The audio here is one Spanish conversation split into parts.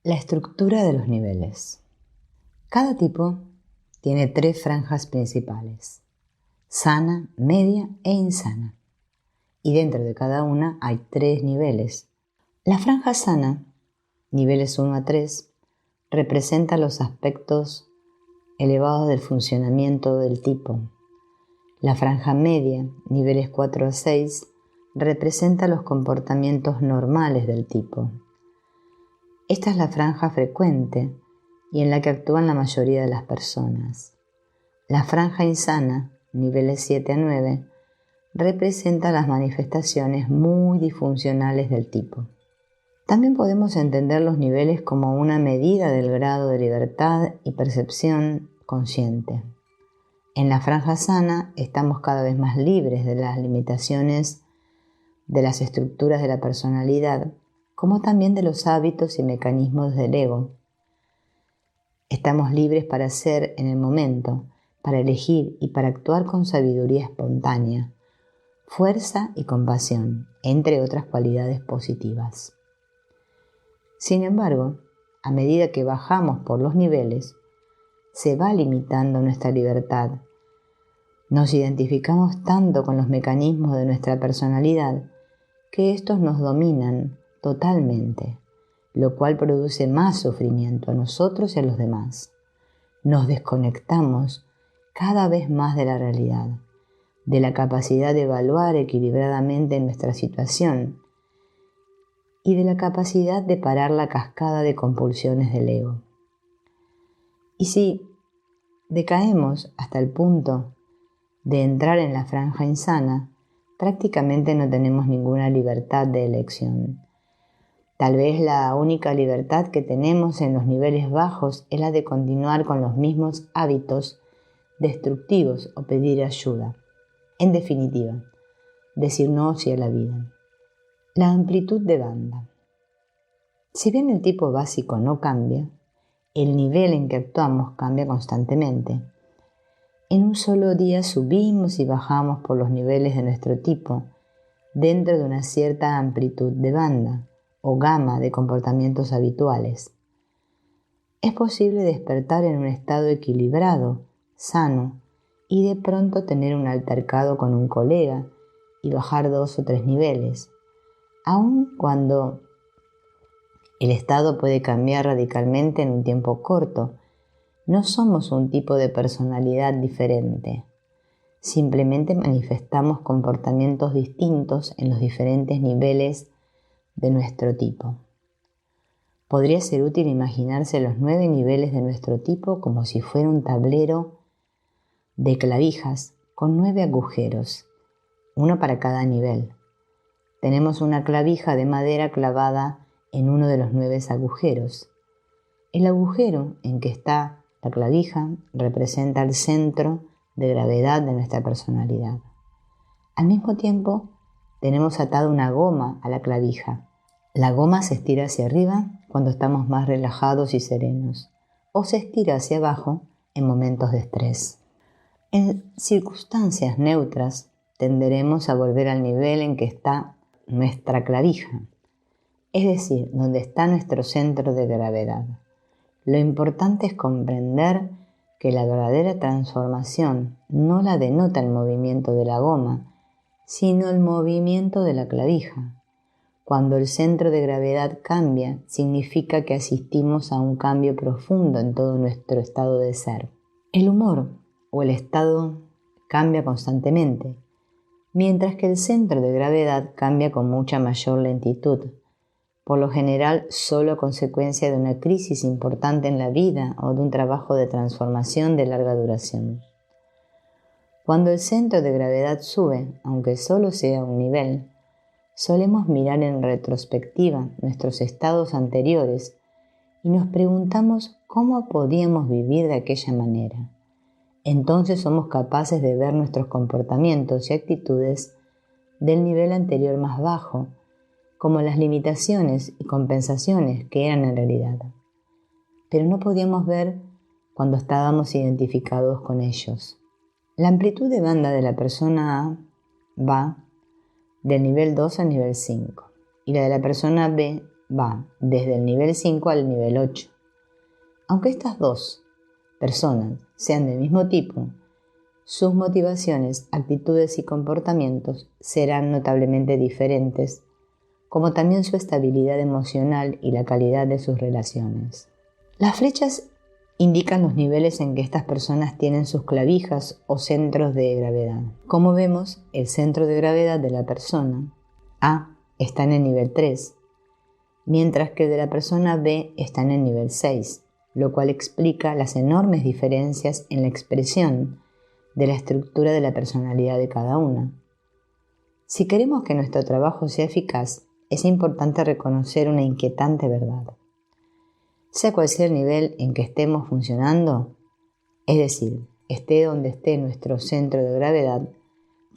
La estructura de los niveles. Cada tipo tiene 3 franjas principales: sana, media e insana. Y dentro de cada una hay 3 niveles. La franja sana, niveles 1 a 3, representa los aspectos elevados del funcionamiento del tipo. La franja media, niveles 4 a 6, representa los comportamientos normales del tipo. Esta es la franja frecuente y en la que actúan la mayoría de las personas. La franja insana, niveles 7 a 9, representa las manifestaciones muy disfuncionales del tipo. También podemos entender los niveles como una medida del grado de libertad y percepción consciente. En la franja sana estamos cada vez más libres de las limitaciones de las estructuras de la personalidad, como también de los hábitos y mecanismos del ego. Estamos libres para ser en el momento, para elegir y para actuar con sabiduría espontánea, fuerza y compasión, entre otras cualidades positivas. Sin embargo, a medida que bajamos por los niveles, se va limitando nuestra libertad. Nos identificamos tanto con los mecanismos de nuestra personalidad que estos nos dominan totalmente, lo cual produce más sufrimiento a nosotros y a los demás. Nos desconectamos cada vez más de la realidad, de la capacidad de evaluar equilibradamente nuestra situación y de la capacidad de parar la cascada de compulsiones del ego. Y si decaemos hasta el punto de entrar en la franja insana, prácticamente no tenemos ninguna libertad de elección. Tal vez la única libertad que tenemos en los niveles bajos es la de continuar con los mismos hábitos destructivos o pedir ayuda. En definitiva, decir no sí a la vida. La amplitud de banda. Si bien el tipo básico no cambia, el nivel en que actuamos cambia constantemente. En un solo día subimos y bajamos por los niveles de nuestro tipo dentro de una cierta amplitud de banda o gama de comportamientos habituales. Es posible despertar en un estado equilibrado, sano, y de pronto tener un altercado con un colega y bajar 2 o 3 niveles, aun cuando el estado puede cambiar radicalmente en un tiempo corto. No somos un tipo de personalidad diferente. Simplemente manifestamos comportamientos distintos en los diferentes niveles de nuestro tipo. Podría ser útil imaginarse los 9 niveles de nuestro tipo como si fuera un tablero de clavijas con 9 agujeros, uno para cada nivel. Tenemos una clavija de madera clavada en uno de los 9 agujeros. El agujero en que está la clavija representa el centro de gravedad de nuestra personalidad. Al mismo tiempo, tenemos atada una goma a la clavija. La goma se estira hacia arriba cuando estamos más relajados y serenos, o se estira hacia abajo en momentos de estrés. En circunstancias neutras, tenderemos a volver al nivel en que está nuestra clavija, es decir, donde está nuestro centro de gravedad. Lo importante es comprender que la verdadera transformación no la denota el movimiento de la goma, sino el movimiento de la clavija. Cuando el centro de gravedad cambia, significa que asistimos a un cambio profundo en todo nuestro estado de ser. El humor o el estado cambia constantemente, mientras que el centro de gravedad cambia con mucha mayor lentitud, por lo general solo a consecuencia de una crisis importante en la vida o de un trabajo de transformación de larga duración. Cuando el centro de gravedad sube, aunque solo sea un nivel, solemos mirar en retrospectiva nuestros estados anteriores y nos preguntamos cómo podíamos vivir de aquella manera. Entonces somos capaces de ver nuestros comportamientos y actitudes del nivel anterior más bajo, como las limitaciones y compensaciones que eran en realidad. Pero no podíamos ver cuando estábamos identificados con ellos. La amplitud de banda de la persona A va del nivel 2 al nivel 5 y la de la persona B va desde el nivel 5 al nivel 8. Aunque estas dos personas sean del mismo tipo, sus motivaciones, actitudes y comportamientos serán notablemente diferentes, como también su estabilidad emocional y la calidad de sus relaciones. Las flechas indican los niveles en que estas personas tienen sus clavijas o centros de gravedad. Como vemos, el centro de gravedad de la persona A está en el nivel 3, mientras que el de la persona B está en el nivel 6, lo cual explica las enormes diferencias en la expresión de la estructura de la personalidad de cada una. Si queremos que nuestro trabajo sea eficaz, es importante reconocer una inquietante verdad. Sea cual sea el nivel en que estemos funcionando, es decir, esté donde esté nuestro centro de gravedad,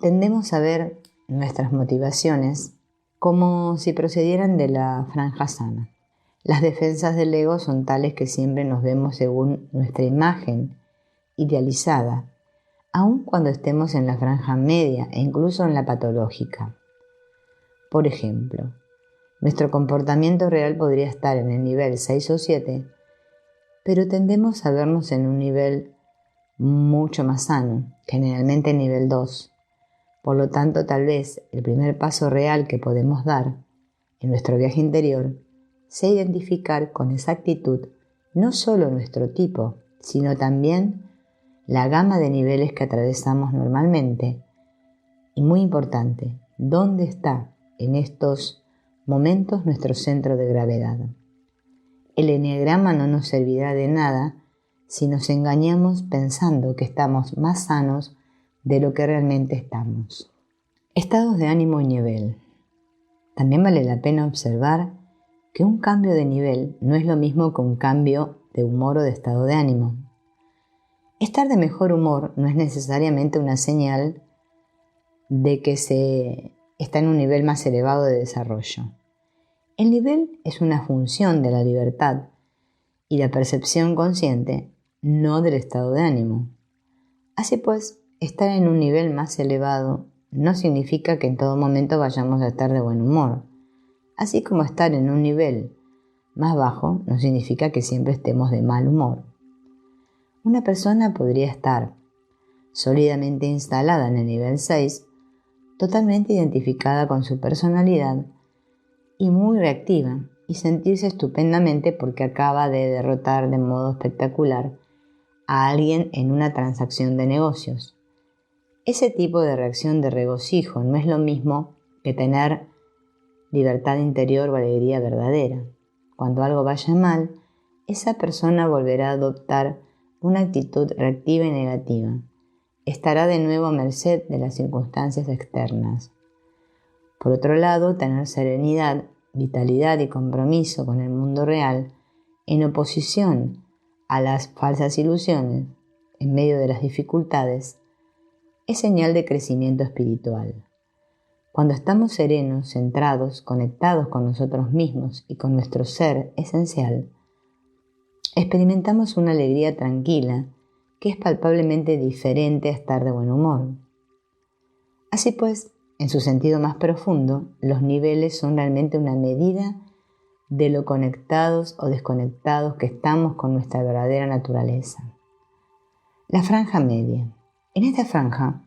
tendemos a ver nuestras motivaciones como si procedieran de la franja sana. Las defensas del ego son tales que siempre nos vemos según nuestra imagen idealizada, aun cuando estemos en la franja media e incluso en la patológica. Por ejemplo, nuestro comportamiento real podría estar en el nivel 6 o 7, pero tendemos a vernos en un nivel mucho más sano, generalmente el nivel 2. Por lo tanto, tal vez el primer paso real que podemos dar en nuestro viaje interior sea identificar con exactitud no solo nuestro tipo, sino también la gama de niveles que atravesamos normalmente. Y muy importante, ¿dónde está en estos momentos nuestro centro de gravedad? El eneagrama no nos servirá de nada si nos engañamos pensando que estamos más sanos de lo que realmente estamos. Estados de ánimo y nivel. También vale la pena observar que un cambio de nivel no es lo mismo que un cambio de humor o de estado de ánimo. Estar de mejor humor no es necesariamente una señal de que se está en un nivel más elevado de desarrollo. El nivel es una función de la libertad y la percepción consciente, no del estado de ánimo. Así pues, estar en un nivel más elevado no significa que en todo momento vayamos a estar de buen humor, así como estar en un nivel más bajo no significa que siempre estemos de mal humor. Una persona podría estar sólidamente instalada en el nivel 6, totalmente identificada con su personalidad y muy reactiva, y sentirse estupendamente porque acaba de derrotar de modo espectacular a alguien en una transacción de negocios. Ese tipo de reacción de regocijo no es lo mismo que tener libertad interior o alegría verdadera. Cuando algo vaya mal, esa persona volverá a adoptar una actitud reactiva y negativa. Estará de nuevo a merced de las circunstancias externas. Por otro lado, tener serenidad, vitalidad y compromiso con el mundo real, en oposición a las falsas ilusiones, en medio de las dificultades, es señal de crecimiento espiritual. Cuando estamos serenos, centrados, conectados con nosotros mismos y con nuestro ser esencial, experimentamos una alegría tranquila que es palpablemente diferente a estar de buen humor. Así pues, en su sentido más profundo, los niveles son realmente una medida de lo conectados o desconectados que estamos con nuestra verdadera naturaleza. La franja media. En esta franja,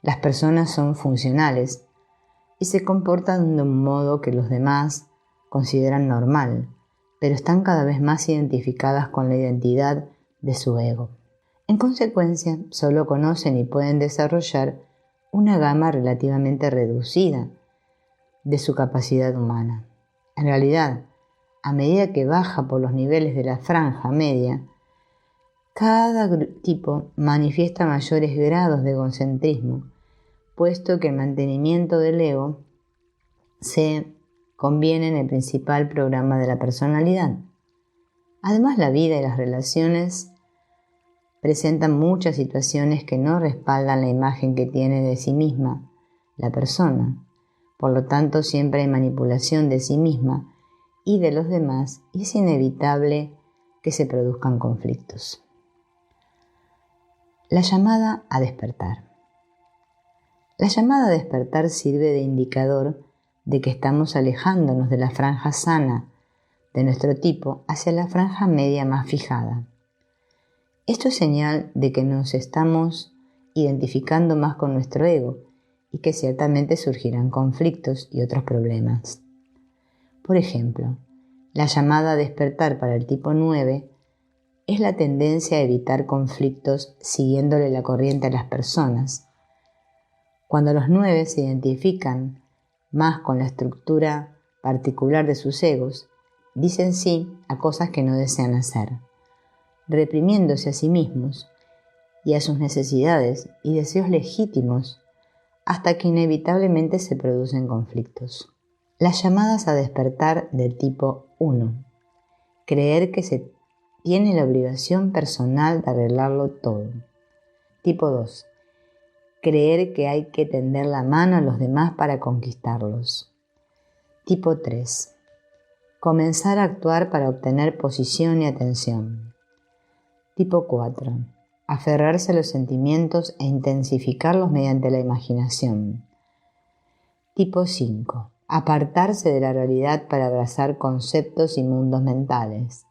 las personas son funcionales y se comportan de un modo que los demás consideran normal, pero están cada vez más identificadas con la identidad de su ego. En consecuencia, solo conocen y pueden desarrollar una gama relativamente reducida de su capacidad humana. En realidad, a medida que baja por los niveles de la franja media, cada tipo manifiesta mayores grados de egocentrismo, puesto que el mantenimiento del ego se conviene en el principal programa de la personalidad. Además, la vida y las relaciones presentan muchas situaciones que no respaldan la imagen que tiene de sí misma la persona. Por lo tanto, siempre hay manipulación de sí misma y de los demás, y es inevitable que se produzcan conflictos. La llamada a despertar. La llamada a despertar sirve de indicador de que estamos alejándonos de la franja sana de nuestro tipo hacia la franja media más fijada. Esto es señal de que nos estamos identificando más con nuestro ego y que ciertamente surgirán conflictos y otros problemas. Por ejemplo, la llamada a despertar para el tipo 9 es la tendencia a evitar conflictos siguiéndole la corriente a las personas. Cuando los 9 se identifican más con la estructura particular de sus egos, dicen sí a cosas que no desean hacer, reprimiéndose a sí mismos y a sus necesidades y deseos legítimos hasta que inevitablemente se producen conflictos. Las llamadas a despertar del tipo 1. Creer que se tiene la obligación personal de arreglarlo todo. Tipo 2. Creer que hay que tender la mano a los demás para conquistarlos. Tipo 3. Comenzar a actuar para obtener posición y atención. Tipo 4. Aferrarse a los sentimientos e intensificarlos mediante la imaginación. Tipo 5. Apartarse de la realidad para abrazar conceptos y mundos mentales.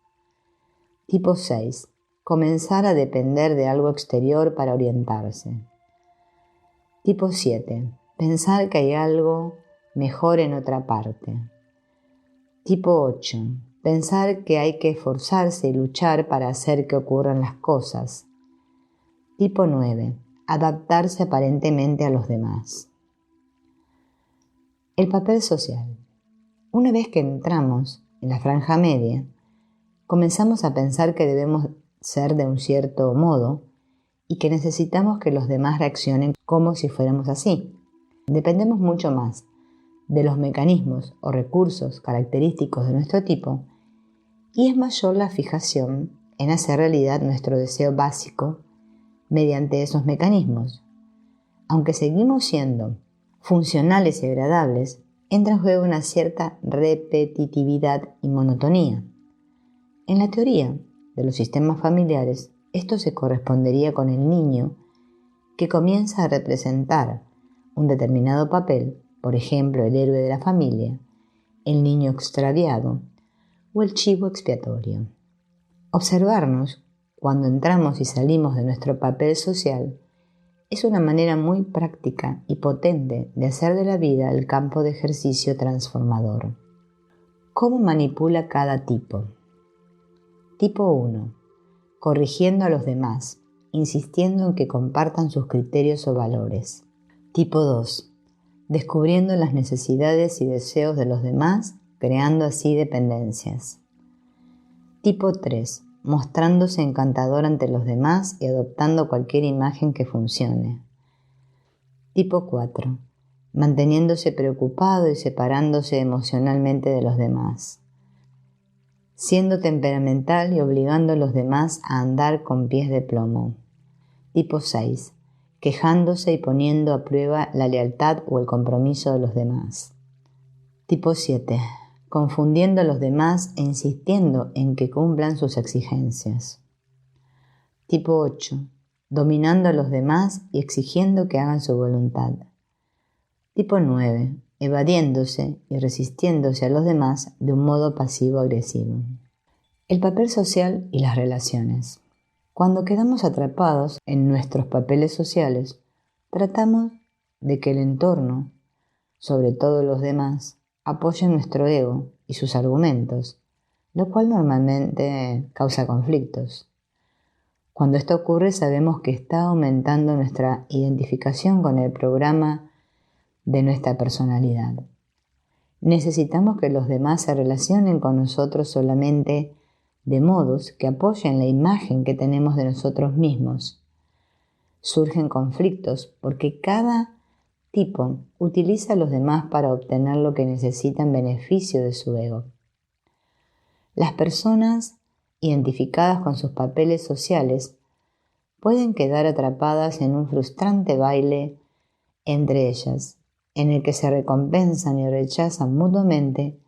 Tipo 6. Comenzar a depender de algo exterior para orientarse. Tipo 7. Pensar que hay algo mejor en otra parte. Tipo 8. Pensar que hay que esforzarse y luchar para hacer que ocurran las cosas. Tipo 9. Adaptarse aparentemente a los demás. El papel social. Una vez que entramos en la franja media, comenzamos a pensar que debemos ser de un cierto modo y que necesitamos que los demás reaccionen como si fuéramos así. Dependemos mucho más de los mecanismos o recursos característicos de nuestro tipo y es mayor la fijación en hacer realidad nuestro deseo básico mediante esos mecanismos. Aunque seguimos siendo funcionales y agradables, entra en juego una cierta repetitividad y monotonía. En la teoría de los sistemas familiares, esto se correspondería con el niño que comienza a representar un determinado papel, por ejemplo, el héroe de la familia, el niño extraviado o el chivo expiatorio. Observarnos cuando entramos y salimos de nuestro papel social es una manera muy práctica y potente de hacer de la vida el campo de ejercicio transformador. ¿Cómo manipula cada tipo? Tipo 1. Corrigiendo a los demás, insistiendo en que compartan sus criterios o valores. Tipo 2. Descubriendo las necesidades y deseos de los demás, creando así dependencias. Tipo 3. Mostrándose encantador ante los demás y adoptando cualquier imagen que funcione. Tipo 4. Manteniéndose preocupado y separándose emocionalmente de los demás. Siendo temperamental y obligando a los demás a andar con pies de plomo. Tipo 6. Quejándose y poniendo a prueba la lealtad o el compromiso de los demás. Tipo 7. Confundiendo a los demás e insistiendo en que cumplan sus exigencias. Tipo 8. Dominando a los demás y exigiendo que hagan su voluntad. Tipo 9. Evadiéndose y resistiéndose a los demás de un modo pasivo-agresivo. El papel social y las relaciones. Cuando quedamos atrapados en nuestros papeles sociales, tratamos de que el entorno, sobre todo los demás, apoyen nuestro ego y sus argumentos, lo cual normalmente causa conflictos. Cuando esto ocurre sabemos que está aumentando nuestra identificación con el programa de nuestra personalidad. Necesitamos que los demás se relacionen con nosotros solamente de modos que apoyen la imagen que tenemos de nosotros mismos. Surgen conflictos porque cada tipo utiliza a los demás para obtener lo que necesita en beneficio de su ego. Las personas identificadas con sus papeles sociales pueden quedar atrapadas en un frustrante baile entre ellas, en el que se recompensan y rechazan mutuamente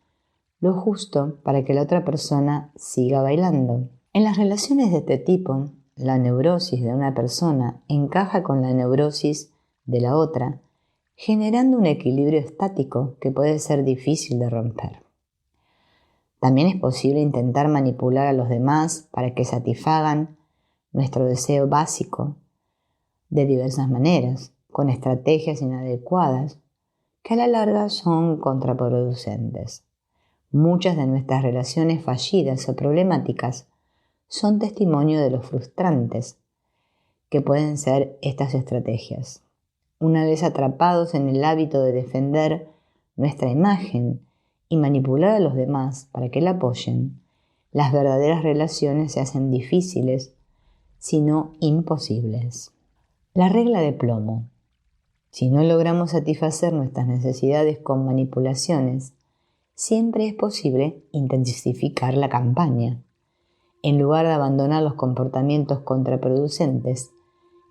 lo justo para que la otra persona siga bailando. En las relaciones de este tipo, la neurosis de una persona encaja con la neurosis de la otra, generando un equilibrio estático que puede ser difícil de romper. También es posible intentar manipular a los demás para que satisfagan nuestro deseo básico de diversas maneras, con estrategias inadecuadas que a la larga son contraproducentes. Muchas de nuestras relaciones fallidas o problemáticas son testimonio de lo frustrantes que pueden ser estas estrategias. Una vez atrapados en el hábito de defender nuestra imagen y manipular a los demás para que la apoyen, las verdaderas relaciones se hacen difíciles, si no imposibles. La regla de plomo. Si no logramos satisfacer nuestras necesidades con manipulaciones, siempre es posible intensificar la campaña. En lugar de abandonar los comportamientos contraproducentes,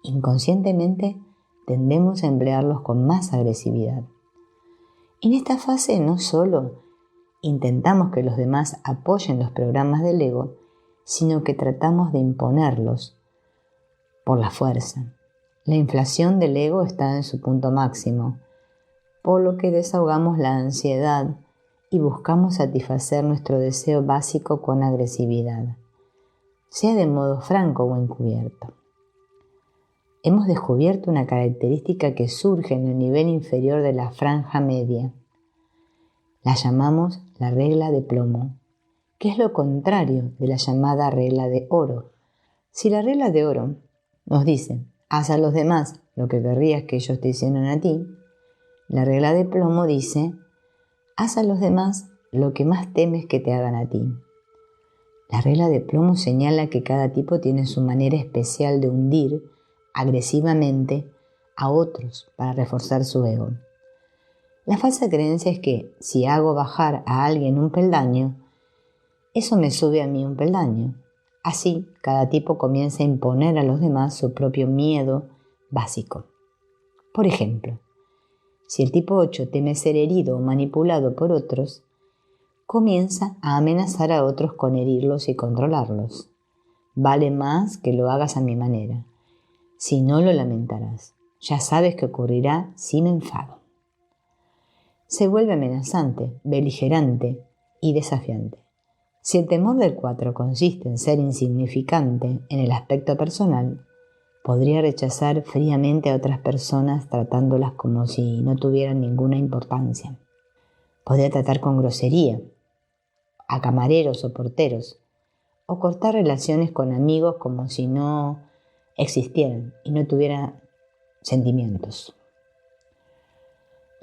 inconscientemente tendemos a emplearlos con más agresividad. En esta fase no solo intentamos que los demás apoyen los programas del ego, sino que tratamos de imponerlos por la fuerza. La inflación del ego está en su punto máximo, por lo que desahogamos la ansiedad y buscamos satisfacer nuestro deseo básico con agresividad, sea de modo franco o encubierto. Hemos descubierto una característica que surge en el nivel inferior de la franja media. La llamamos la regla de plomo, que es lo contrario de la llamada regla de oro. Si la regla de oro nos dice, haz a los demás lo que querrías que ellos te hicieran a ti, la regla de plomo dice, haz a los demás lo que más temes que te hagan a ti. La regla de plomo señala que cada tipo tiene su manera especial de hundir agresivamente a otros para reforzar su ego. La falsa creencia es que si hago bajar a alguien un peldaño, eso me sube a mí un peldaño. Así, cada tipo comienza a imponer a los demás su propio miedo básico. Por ejemplo, si el tipo 8 teme ser herido o manipulado por otros, comienza a amenazar a otros con herirlos y controlarlos. Vale más que lo hagas a mi manera. Si no, lo lamentarás. Ya sabes qué ocurrirá si me enfado. Se vuelve amenazante, beligerante y desafiante. Si el temor del 4 consiste en ser insignificante en el aspecto personal, podría rechazar fríamente a otras personas tratándolas como si no tuvieran ninguna importancia. Podría tratar con grosería a camareros o porteros, o cortar relaciones con amigos como si no existieran y no tuvieran sentimientos.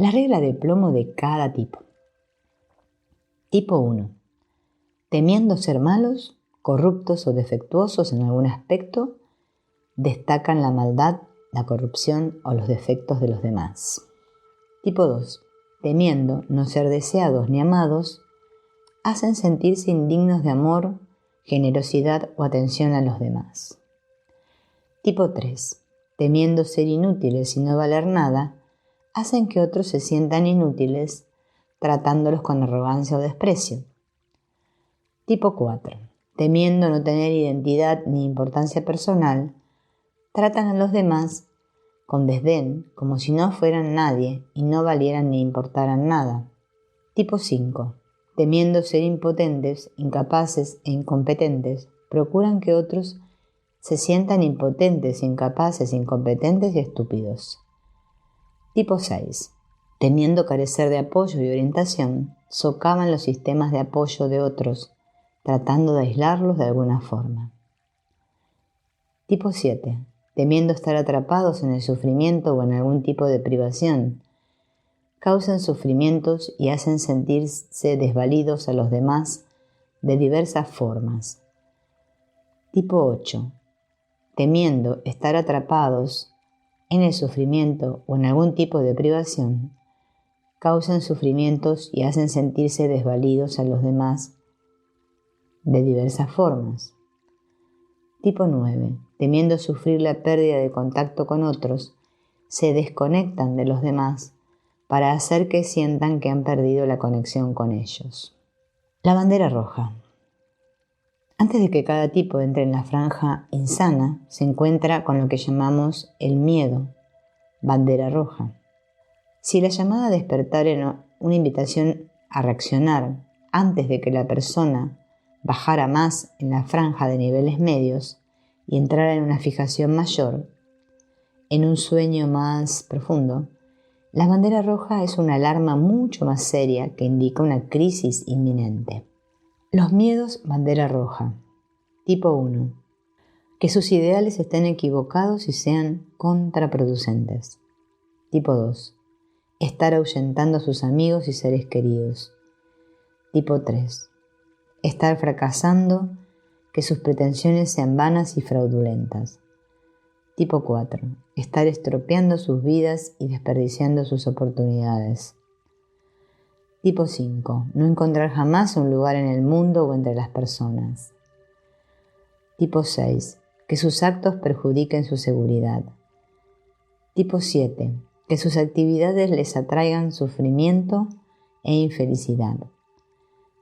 La regla de plomo de cada tipo. Tipo 1. Temiendo ser malos, corruptos o defectuosos en algún aspecto, destacan la maldad, la corrupción o los defectos de los demás. Tipo 2. Temiendo no ser deseados ni amados, hacen sentirse indignos de amor, generosidad o atención a los demás. Tipo 3. Temiendo ser inútiles y no valer nada, hacen que otros se sientan inútiles, tratándolos con arrogancia o desprecio. Tipo 4. Temiendo no tener identidad ni importancia personal, tratan a los demás con desdén, como si no fueran nadie y no valieran ni importaran nada. Tipo 5. Temiendo ser impotentes, incapaces e incompetentes, procuran que otros se sientan impotentes, incapaces, incompetentes y estúpidos. Tipo 6. Temiendo carecer de apoyo y orientación, socavan los sistemas de apoyo de otros, tratando de aislarlos de alguna forma. Tipo 7. Temiendo estar atrapados en el sufrimiento o en algún tipo de privación, causan sufrimientos y hacen sentirse desvalidos a los demás de diversas formas. Tipo 8. Temiendo estar atrapados en el sufrimiento o en algún tipo de privación, causan sufrimientos y hacen sentirse desvalidos a los demás de diversas formas. Tipo 9. Temiendo sufrir la pérdida de contacto con otros, se desconectan de los demás para hacer que sientan que han perdido la conexión con ellos. La bandera roja. Antes de que cada tipo entre en la franja insana, se encuentra con lo que llamamos el miedo, bandera roja. Si la llamada a despertar era una invitación a reaccionar antes de que la persona bajara más en la franja de niveles medios y entrara en una fijación mayor, en un sueño más profundo, la bandera roja es una alarma mucho más seria que indica una crisis inminente. Los miedos bandera roja. Tipo 1. Que sus ideales estén equivocados y sean contraproducentes. Tipo 2. Estar ahuyentando a sus amigos y seres queridos. Tipo 3. Estar fracasando, que sus pretensiones sean vanas y fraudulentas. Tipo 4. Estar estropeando sus vidas y desperdiciando sus oportunidades. Tipo 5. No encontrar jamás un lugar en el mundo o entre las personas. Tipo 6. Que sus actos perjudiquen su seguridad. Tipo 7. Que sus actividades les atraigan sufrimiento e infelicidad.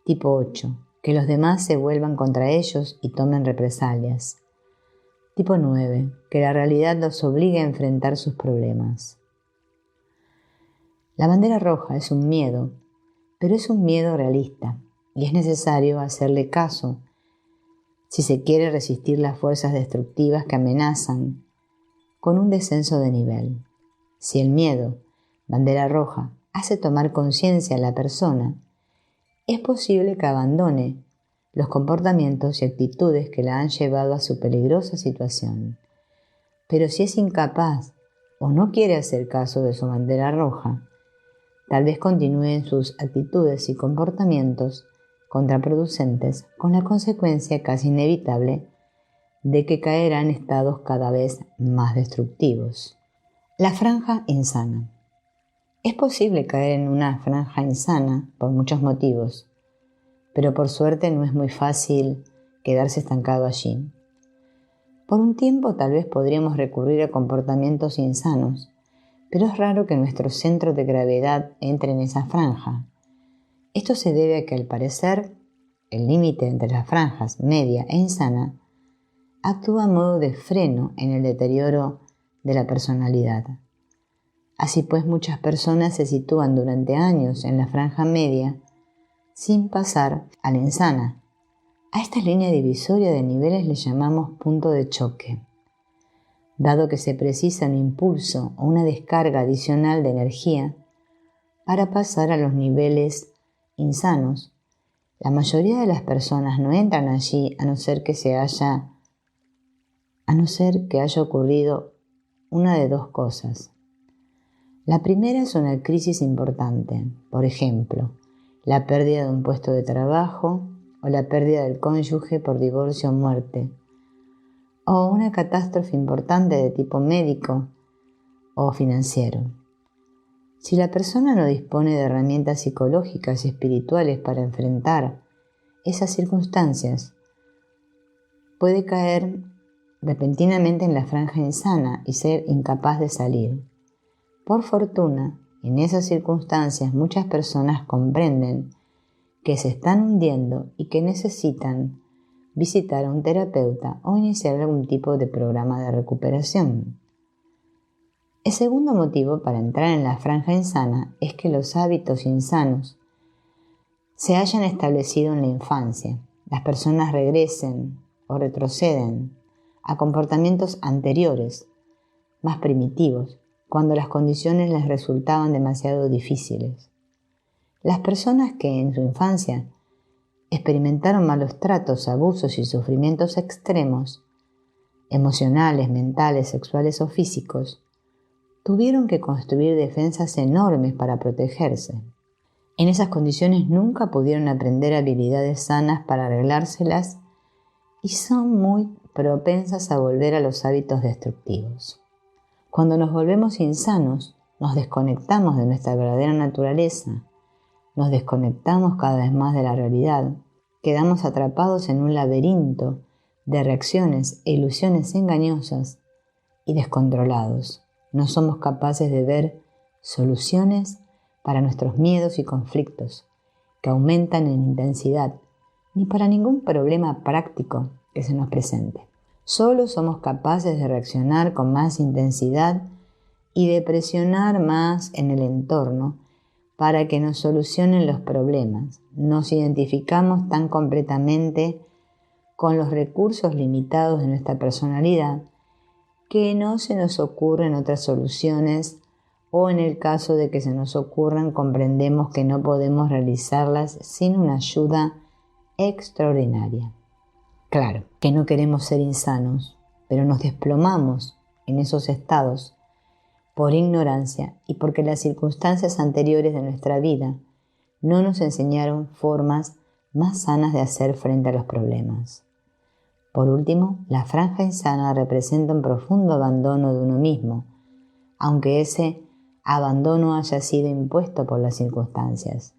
Tipo 8. Que los demás se vuelvan contra ellos y tomen represalias. Tipo 9. Que la realidad los obligue a enfrentar sus problemas. La bandera roja es un miedo, pero es un miedo realista y es necesario hacerle caso si se quiere resistir las fuerzas destructivas que amenazan con un descenso de nivel. Si el miedo, bandera roja, hace tomar conciencia a la persona, es posible que abandone los comportamientos y actitudes que la han llevado a su peligrosa situación. Pero si es incapaz o no quiere hacer caso de su bandera roja, tal vez continúen sus actitudes y comportamientos contraproducentes, con la consecuencia casi inevitable de que caerá en estados cada vez más destructivos. La franja insana. Es posible caer en una franja insana por muchos motivos, pero por suerte no es muy fácil quedarse estancado allí. Por un tiempo tal vez podríamos recurrir a comportamientos insanos, pero es raro que nuestro centro de gravedad entre en esa franja. Esto se debe a que, al parecer, el límite entre las franjas media e insana actúa a modo de freno en el deterioro de la personalidad. Así pues, muchas personas se sitúan durante años en la franja media sin pasar a la insana. A esta línea divisoria de niveles le llamamos punto de choque. Dado que se precisa un impulso o una descarga adicional de energía para pasar a los niveles insanos, la mayoría de las personas no entran allí a no ser que haya ocurrido una de dos cosas. La primera es una crisis importante, por ejemplo, la pérdida de un puesto de trabajo o la pérdida del cónyuge por divorcio o muerte, o una catástrofe importante de tipo médico o financiero. Si la persona no dispone de herramientas psicológicas y espirituales para enfrentar esas circunstancias, puede caer repentinamente en la franja insana y ser incapaz de salir. Por fortuna, en esas circunstancias muchas personas comprenden que se están hundiendo y que necesitan visitar a un terapeuta o iniciar algún tipo de programa de recuperación. El segundo motivo para entrar en la franja insana es que los hábitos insanos se hayan establecido en la infancia. Las personas regresen o retroceden a comportamientos anteriores, más primitivos, cuando las condiciones les resultaban demasiado difíciles. Las personas que en su infancia experimentaron malos tratos, abusos y sufrimientos extremos, emocionales, mentales, sexuales o físicos, tuvieron que construir defensas enormes para protegerse. En esas condiciones nunca pudieron aprender habilidades sanas para arreglárselas y son muy propensas a volver a los hábitos destructivos. Cuando nos volvemos insanos, nos desconectamos de nuestra verdadera naturaleza, nos desconectamos cada vez más de la realidad, quedamos atrapados en un laberinto de reacciones e ilusiones engañosas y descontrolados. No somos capaces de ver soluciones para nuestros miedos y conflictos, que aumentan en intensidad, ni para ningún problema práctico que se nos presente. Solo somos capaces de reaccionar con más intensidad y de presionar más en el entorno para que nos solucionen los problemas. Nos identificamos tan completamente con los recursos limitados de nuestra personalidad que no se nos ocurren otras soluciones, o en el caso de que se nos ocurran, comprendemos que no podemos realizarlas sin una ayuda extraordinaria. Claro, que no queremos ser insanos, pero nos desplomamos en esos estados por ignorancia y porque las circunstancias anteriores de nuestra vida no nos enseñaron formas más sanas de hacer frente a los problemas. Por último, la franja insana representa un profundo abandono de uno mismo, aunque ese abandono haya sido impuesto por las circunstancias.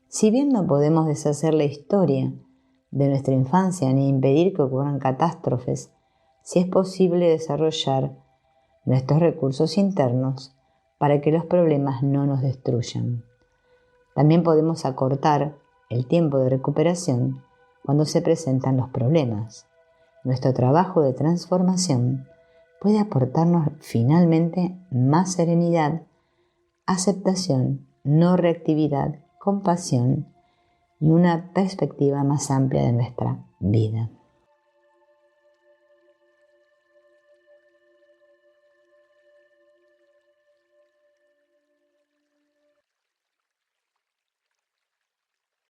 Si bien no podemos deshacer la historia de nuestra infancia ni impedir que ocurran catástrofes, sí es posible desarrollar nuestros recursos internos para que los problemas no nos destruyan. También podemos acortar el tiempo de recuperación cuando se presentan los problemas. Nuestro trabajo de transformación puede aportarnos finalmente más serenidad, aceptación, no reactividad, compasión y una perspectiva más amplia de nuestra vida.